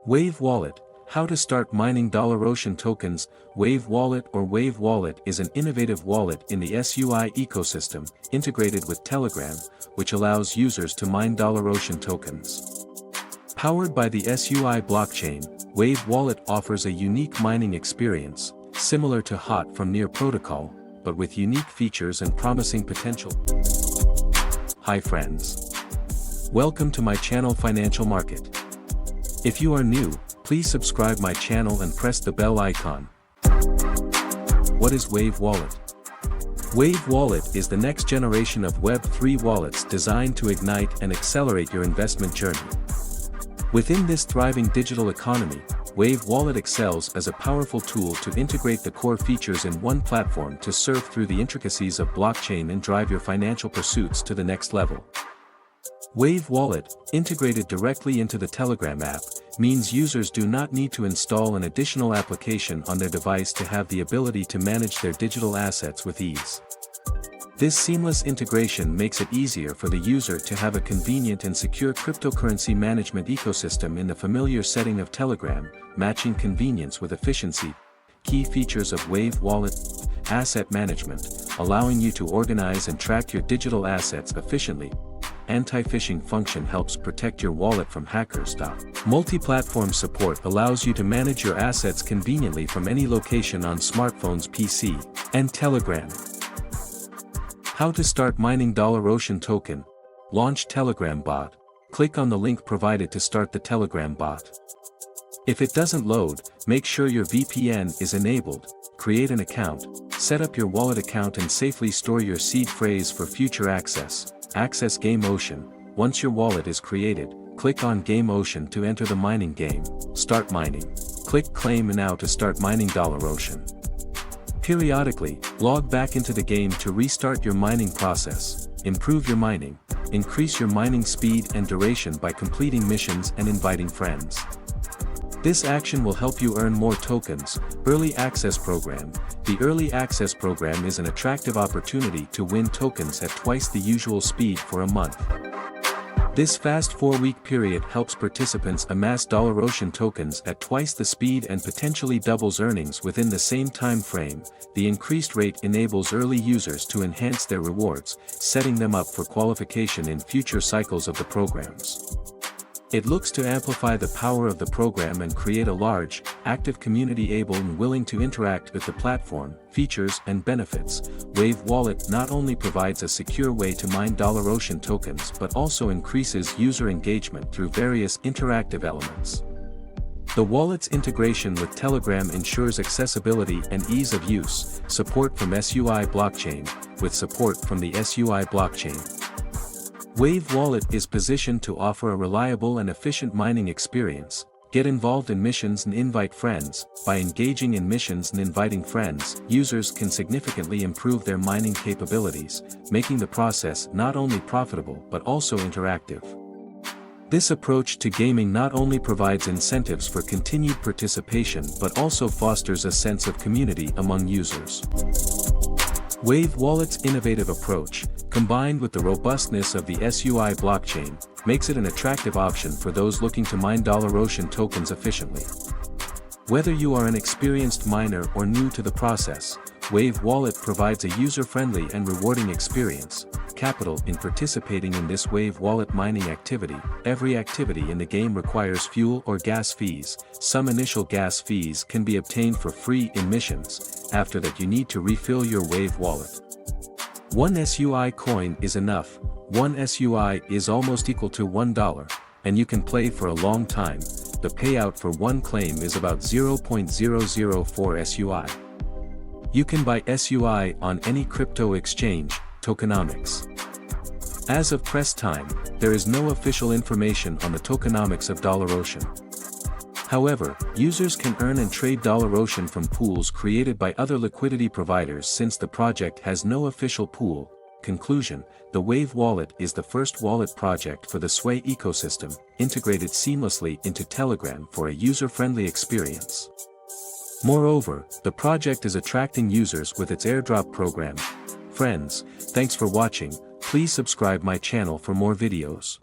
Wave Wallet. How to start mining DollarOcean tokens. Wave Wallet or Wave Wallet is an innovative wallet in the SUI ecosystem, integrated with Telegram, which allows users to mine DollarOcean tokens. Powered by the SUI blockchain, Wave Wallet offers a unique mining experience, similar to Hot from Near Protocol, but with unique features and promising potential. Hi friends. Welcome to my channel Financial Market. If you are new, please subscribe my channel and press the bell icon. What is Wave Wallet? Wave Wallet is the next generation of Web3 wallets designed to ignite and accelerate your investment journey. Within this thriving digital economy, Wave Wallet excels as a powerful tool to integrate the core features in one platform to surf through the intricacies of blockchain and drive your financial pursuits to the next level. Wave Wallet, integrated directly into the Telegram app, means users do not need to install an additional application on their device to have the ability to manage their digital assets with ease. This seamless integration makes it easier for the user to have a convenient and secure cryptocurrency management ecosystem in the familiar setting of Telegram, matching convenience with efficiency. Key features of Wave Wallet: asset management, allowing you to organize and track your digital assets efficiently. Anti-phishing function helps protect your wallet from hackers. Multi-platform support allows you to manage your assets conveniently from any location on smartphones, PC, and Telegram. How to start mining DollarOcean token. Launch Telegram bot. Click on the link provided to start the Telegram bot. If it doesn't load, make sure your VPN is enabled. Create an account, set up your wallet account and safely store your seed phrase for future access. Access GameOcean. Once your wallet is created, click on GameOcean to enter the mining game. Start mining. Click Claim Now to start mining DollarOcean. Periodically, log back into the game to restart your mining process. Improve your mining. Increase your mining speed and duration by completing missions and inviting friends. This action will help you earn more tokens. Early Access Program. The Early Access Program is an attractive opportunity to win tokens at twice the usual speed for a month. This fast 4-week period helps participants amass DollarOcean tokens at twice the speed and potentially doubles earnings within the same time frame. The increased rate enables early users to enhance their rewards, setting them up for qualification in future cycles of the programs. It looks to amplify the power of the program and create a large, active community able and willing to interact with the platform. Features and benefits. Wave Wallet not only provides a secure way to mine DollarOcean tokens but also increases user engagement through various interactive elements. The wallet's integration with Telegram ensures accessibility and ease of use. Support from SUI blockchain. With support from the SUI blockchain, Wave Wallet is positioned to offer a reliable and efficient mining experience. Get involved in missions and invite friends. By engaging in missions and inviting friends, users can significantly improve their mining capabilities, making the process not only profitable but also interactive. This approach to gaming not only provides incentives for continued participation but also fosters a sense of community among users. Wave Wallet's innovative approach, combined with the robustness of the SUI blockchain, makes it an attractive option for those looking to mine DollarOcean tokens efficiently. Whether you are an experienced miner or new to the process, Wave Wallet provides a user-friendly and rewarding experience. Capital in participating in this Wave Wallet mining activity. Every activity in the game requires fuel or gas fees. Some initial gas fees can be obtained for free in missions. After that, you need to refill your Wave Wallet. 1 SUI coin is enough. 1 SUI is almost equal to $1, and you can play for a long time. The payout for one claim is about 0.004 SUI. You can buy SUI on any crypto exchange. Tokenomics. As of press time, there is no official information on the tokenomics of DollarOcean. However, users can earn and trade DollarOcean from pools created by other liquidity providers since the project has no official pool. Conclusion: the Wave Wallet is the first wallet project for the SUI ecosystem, integrated seamlessly into Telegram for a user-friendly experience. Moreover, the project is attracting users with its airdrop program. Friends, thanks for watching. Please subscribe my channel for more videos.